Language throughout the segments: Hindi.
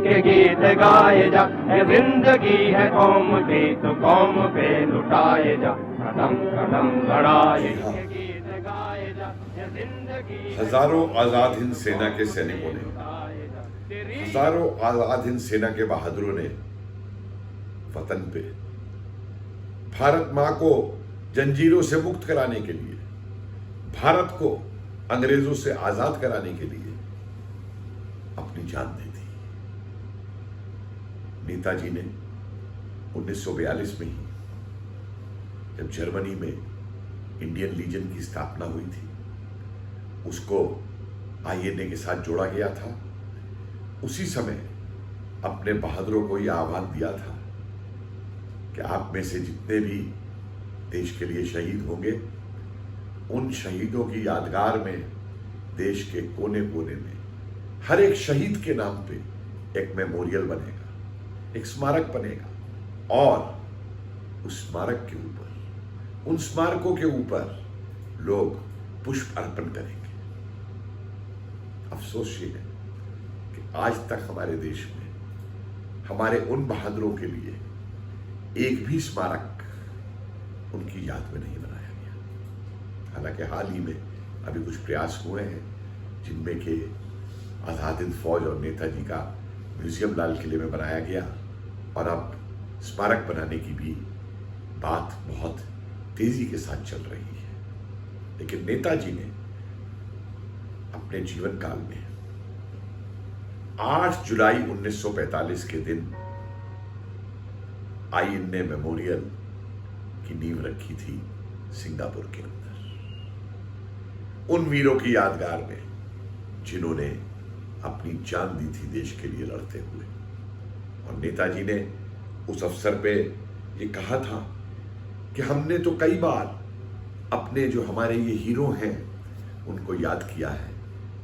के गीत गाए जा, ये जिंदगी है कौम की तो कौम पे लुटाए जा, कदम कदम लड़ाए के गीत गाए जा, ये जिंदगी हजारों आजाद हिंद सेना के सैनिकों ने, हजारों आजाद हिंद सेना के बहादुरों ने वतन पे भारत मां को जंजीरों से मुक्त कराने के लिए, भारत को अंग्रेजों से आजाद कराने के लिए अपनी जान दे दी। नेताजी ने 1942 में ही जब जर्मनी में इंडियन लीजन की स्थापना हुई थी, उसको आईएनए के साथ जोड़ा गया था। उसी समय अपने बहादुरों को यह आह्वान दिया था कि आप में से जितने भी देश के लिए शहीद होंगे, उन शहीदों की यादगार में देश के कोने कोने में हर एक शहीद के नाम पे एक मेमोरियल बनेगा, एक स्मारक बनेगा, और उस स्मारक के ऊपर, उन स्मारकों के ऊपर लोग पुष्प अर्पण करेंगे। अफसोस ये है कि आज तक हमारे देश में हमारे उन बहादुरों के लिए एक भी स्मारक उनकी याद में नहीं बनाया गया। हालांकि हाल ही में अभी कुछ प्रयास हुए हैं जिनमें कि आजाद हिंद फौज और नेताजी का म्यूजियम लाल किले में बनाया गया, और अब स्मारक बनाने की भी बात बहुत तेजी के साथ चल रही है। लेकिन नेताजी ने अपने जीवन काल में 8 जुलाई 1945 के दिन आईएनए मेमोरियल की नींव रखी थी सिंगापुर के अंदर, उन वीरों की यादगार में जिन्होंने अपनी जान दी थी देश के लिए लड़ते हुए। और नेताजी ने उस अवसर पे ये कहा था कि हमने तो कई बार अपने जो हमारे ये हीरो हैं उनको याद किया है,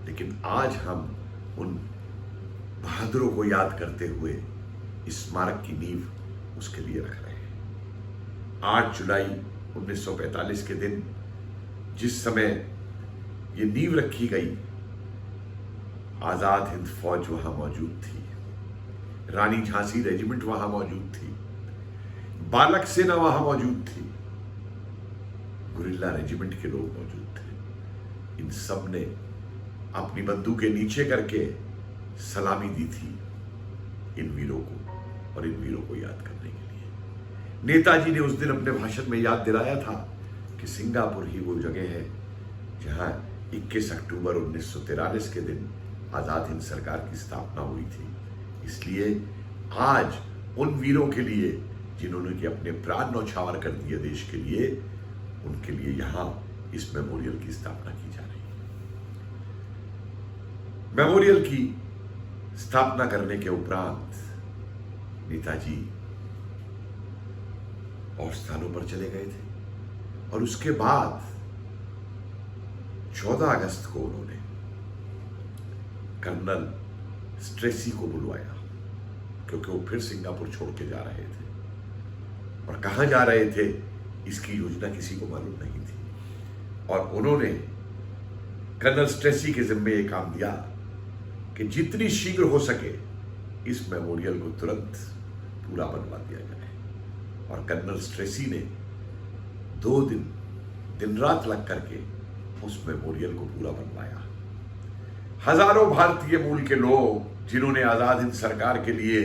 लेकिन आज हम उन बहादुरों को याद करते हुए इस स्मारक की नींव उसके लिए रख रहे हैं। 8 जुलाई 1945 के दिन जिस समय ये नींव रखी गई, आजाद हिंद फौज वहां मौजूद थी, रानी झांसी रेजिमेंट वहां मौजूद थी, बालक सेना वहां मौजूद थी, गुरिल्ला रेजिमेंट के लोग मौजूद थे। इन सब ने अपनी बंदूकें नीचे करके सलामी दी थी इन वीरों को, और इन वीरों को याद करने के लिए नेताजी ने उस दिन अपने भाषण में याद दिलाया था कि सिंगापुर ही वो जगह है जहां 21 अक्टूबर 1943 के दिन आजाद हिंद सरकार की स्थापना हुई थी। इसलिए आज उन वीरों के लिए जिन्होंने कि अपने प्राण न्यौछावर कर दिए देश के लिए, उनके लिए यहां इस मेमोरियल की स्थापना की जा रही है। मेमोरियल की स्थापना करने के उपरांत नेताजी और स्थानों पर चले गए थे, और उसके बाद 14 अगस्त को उन्होंने कर्नल स्ट्रेसी को बुलवाया, क्योंकि वो फिर सिंगापुर छोड़ के जा रहे थे, और कहां जा रहे थे इसकी योजना किसी को मालूम नहीं थी। और उन्होंने कर्नल स्ट्रेसी के जिम्मे ये काम दिया कि जितनी शीघ्र हो सके इस मेमोरियल को तुरंत पूरा बनवा दिया जाए। और कर्नल स्ट्रेसी ने 2 दिन रात लग करके उस मेमोरियल को पूरा बनवाया। हजारों भारतीय मूल के लोग जिन्होंने आजाद हिंद सरकार के लिए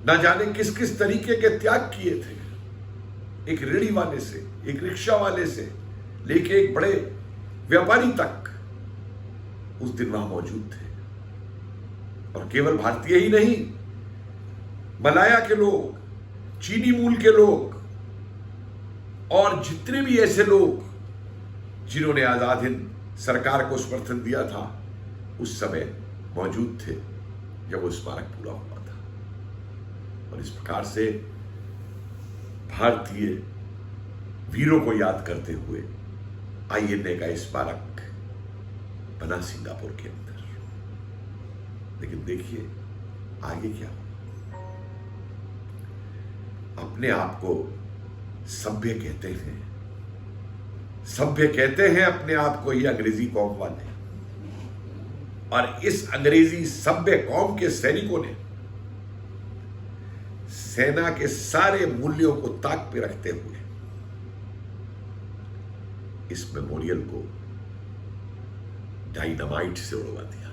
न जाने किस किस तरीके के त्याग किए थे, एक रेहड़ी वाले से, एक रिक्शा वाले से लेके एक बड़े व्यापारी तक उस दिन वहां मौजूद थे। और केवल भारतीय ही नहीं, मलाया के लोग, चीनी मूल के लोग, और जितने भी ऐसे लोग जिन्होंने आजाद हिंद सरकार को समर्थन दिया था, उस समय मौजूद थे जब वो स्मारक पूरा हुआ था। और इस प्रकार से भारतीय वीरों को याद करते हुए आईएनए का स्मारक बना सिंगापुर के अंदर। लेकिन देखिए आगे क्या हुआ। अपने आप को सभ्य कहते हैं, सभ्य कहते हैं अपने आप को ये अंग्रेजी कौम वाले, और इस अंग्रेजी सभ्य कौम के सैनिकों ने सेना के सारे मूल्यों को ताक पे रखते हुए इस मेमोरियल को डायनामाइट से उड़वा दिया।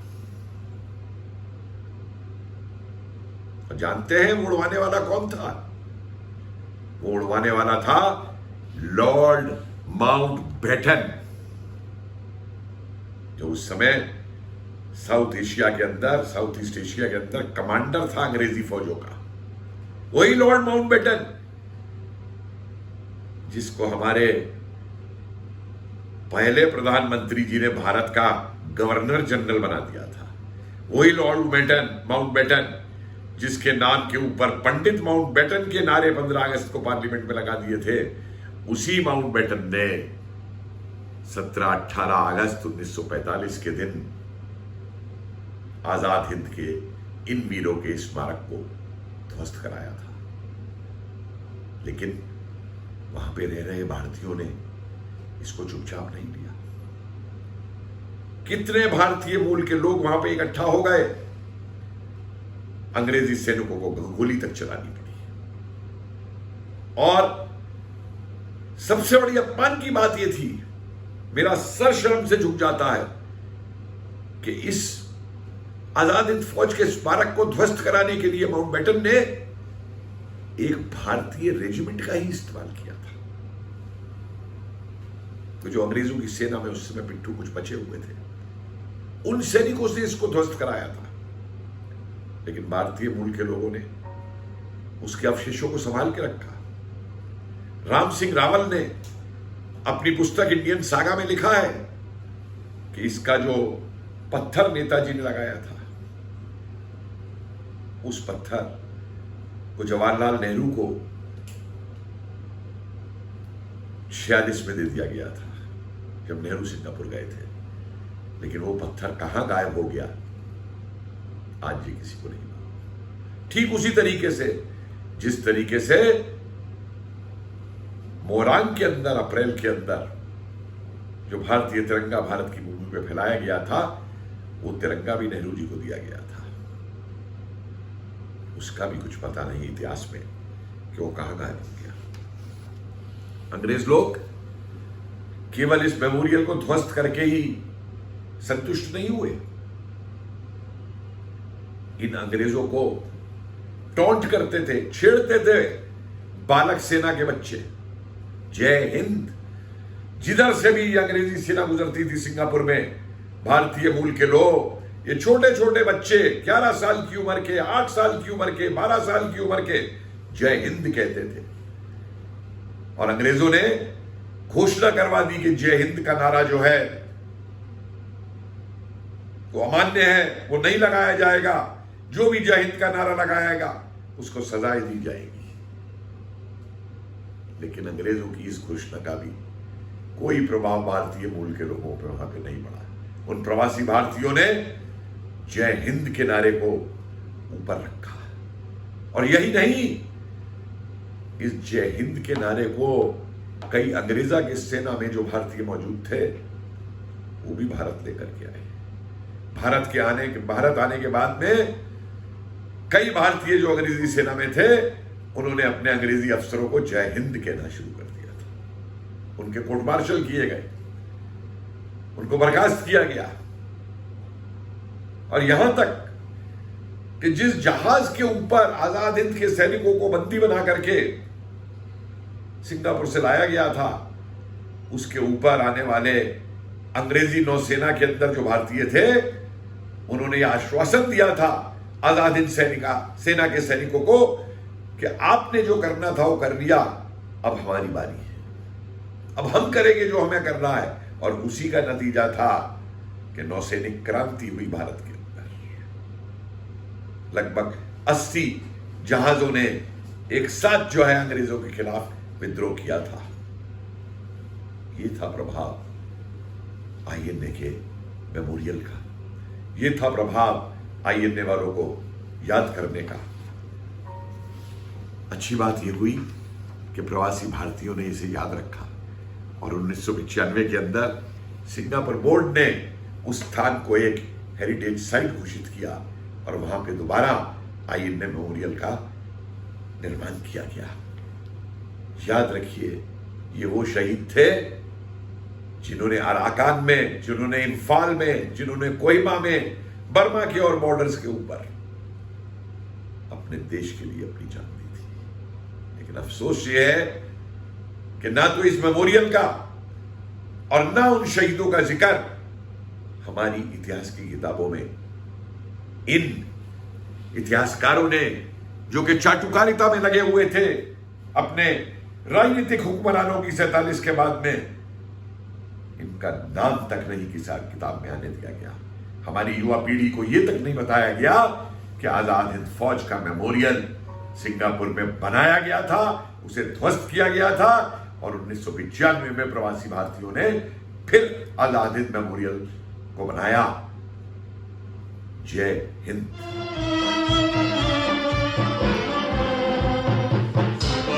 और जानते हैं वो उड़वाने वाला कौन था? वो उड़वाने वाला था लॉर्ड माउंटबेटन, जो उस समय साउथ ईस्ट एशिया के अंदर कमांडर था अंग्रेजी फौजों का। वही लॉर्ड माउंटबेटन जिसको हमारे पहले प्रधानमंत्री जी ने भारत का गवर्नर जनरल बना दिया था। वही लॉर्ड माउंटबेटन जिसके नाम के ऊपर पंडित माउंटबेटन के नारे 15 अगस्त को पार्लियामेंट में लगा दिए थे, उसी माउंटबेटन ने 17-18 अगस्त 1945 के दिन आजाद हिंद के इन वीरों के स्मारक को ध्वस्त कराया था। लेकिन वहां पे रह रहे भारतीयों ने इसको चुपचाप नहीं लिया। कितने भारतीय मूल के लोग वहां पे इकट्ठा हो गए, अंग्रेजी सैनिकों को गोली तक चलानी पड़ी। और सबसे बड़ी अपमान की बात यह थी, मेरा सर शर्म से झुक जाता है कि इस आजाद हिंद फौज के स्मारक को ध्वस्त कराने के लिए माउंटबेटन ने एक भारतीय रेजिमेंट का ही इस्तेमाल किया था। तो जो अंग्रेजों की सेना में उस समय पिट्ठू कुछ बचे हुए थे, उन सैनिकों से इसको ध्वस्त कराया था। लेकिन भारतीय मूल के लोगों ने उसके अवशेषों को संभाल के रखा। राम सिंह रावल ने अपनी पुस्तक इंडियन सागा में लिखा है कि इसका जो पत्थर नेताजी ने लगाया था, उस पत्थर को जवाहरलाल नेहरू को 46 में दे दिया गया था जब नेहरू सिंगापुर गए थे। लेकिन वो पत्थर कहां गायब हो गया, आज ये किसी को नहीं मालूम। ठीक उसी तरीके से जिस तरीके से मोरंग के अंदर अप्रैल के अंदर जो भारतीय तिरंगा भारत की भूमि पे फैलाया गया था, वो तिरंगा भी नेहरू जी को दिया गया था। उसका भी कुछ पता नहीं इतिहास में कि वो कहां गायब हो गया। अंग्रेज लोग केवल इस मेमोरियल को ध्वस्त करके ही संतुष्ट नहीं हुए। इन अंग्रेजों को टॉन्ट करते थे, छेड़ते थे बालक सेना के बच्चे। जय हिंद, जिधर से भी अंग्रेजी सेना गुजरती थी सिंगापुर में, भारतीय मूल के लोग, ये छोटे छोटे बच्चे 11 साल की उम्र के, 8 साल की उम्र के, 12 साल की उम्र के जय हिंद कहते थे। और अंग्रेजों ने घोषणा करवा दी कि जय हिंद का नारा जो है वो अमान्य है, वो नहीं लगाया जाएगा। जो भी जय हिंद का नारा लगाएगा उसको सजाएं दी जाएगी। लेकिन अंग्रेजों की इस घोषणा का भी कोई प्रभाव भारतीय मूल के लोगों पर वहां पे नहीं पड़ा। उन प्रवासी भारतीयों ने जय हिंद के नारे को ऊपर रखा। और यही नहीं, इस जय हिंद के नारे को कई अंग्रेजा की सेना में जो भारतीय मौजूद थे वो भी भारत लेकर के आए। भारत आने के बाद में कई भारतीय जो अंग्रेजी सेना में थे, उन्होंने अपने अंग्रेजी अफसरों को जय हिंद कहना शुरू कर दिया था। उनके कोर्ट मार्शल किए गए, उनको बर्खास्त किया गया। और यहां तक कि जिस जहाज के ऊपर आजाद हिंद के सैनिकों को बंदी बना करके सिंगापुर से लाया गया था, उसके ऊपर आने वाले अंग्रेजी नौसेना के अंदर जो भारतीय थे, उन्होंने यह आश्वासन दिया था आजाद हिंद सेना के सैनिकों को कि आपने जो करना था वो कर लिया, अब हमारी बारी है, अब हम करेंगे जो हमें करना है। और उसी का नतीजा था कि नौसैनिक क्रांति हुई भारत के अंदर। लगभग 80 जहाजों ने एक साथ जो है अंग्रेजों के खिलाफ विद्रोह किया था। ये था प्रभाव आईएनए के मेमोरियल का, ये था प्रभाव आईएनए वालों को याद करने का। अच्छी बात यह हुई कि प्रवासी भारतीयों ने इसे याद रखा और 1995 के अंदर सिंगापुर बोर्ड ने उस स्थान को एक हेरिटेज साइट घोषित किया और वहां पे दोबारा INA मेमोरियल का निर्माण किया गया। याद रखिए, ये वो शहीद थे जिन्होंने अराकान में, जिन्होंने इम्फाल में, जिन्होंने कोहिमा में, बर्मा के और बॉर्डर्स के ऊपर अपने देश के लिए अपनी जान दी थी। लेकिन अफसोस ये है कि ना तो इस मेमोरियल का और ना उन शहीदों का जिक्र हमारी इतिहास की किताबों में इन इतिहासकारों ने, जो कि चाटुकारिता में लगे हुए थे अपने राजनीतिक हुक्मरानों की 47 के बाद में, इनका नाम तक नहीं किताब में आने दिया गया। हमारी युवा पीढ़ी को यह तक नहीं बताया गया कि आजाद हिंद फौज का मेमोरियल सिंगापुर में बनाया गया था, उसे ध्वस्त किया गया था और 1995 में प्रवासी भारतीयों ने फिर आजाद हिंद मेमोरियल को बनाया। जय हिंद।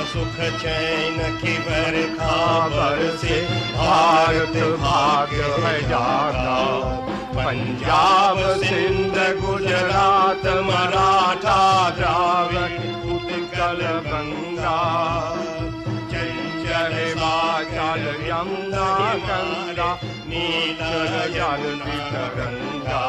सुख चैन की बरखा बरसे, भारत भाग्य है जागा। पंजाब सिंध गुजरात मराठा द्राविड़ उत्कल गंगा, चंचल वाचल यमुना गंगा, नील जल तरंगा।